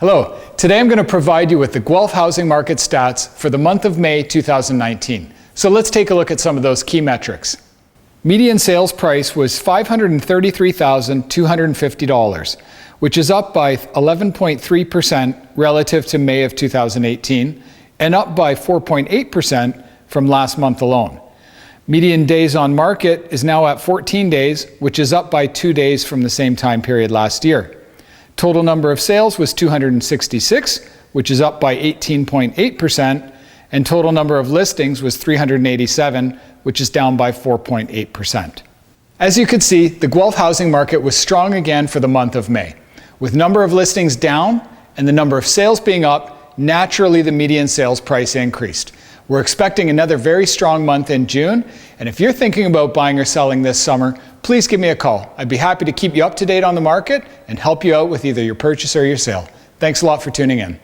Hello, today I'm going to provide you with the Guelph housing market stats for the month of May 2019. So let's take a look at some of those key metrics. Median sales price was $533,250, which is up by 11.3% relative to May of 2018 and up by 4.8% from last month alone. Median days on market is now at 14 days, which is up by 2 days from the same time period last year. Total number of sales was 266, which is up by 18.8%, and total number of listings was 387, which is down by 4.8%. As you can see, the Guelph housing market was strong again for the month of May. With number of listings down and the number of sales being up, naturally the median sales price increased. We're expecting another very strong month in June, and if you're thinking about buying or selling this summer, please give me a call. I'd be happy to keep you up to date on the market and help you out with either your purchase or your sale. Thanks a lot for tuning in.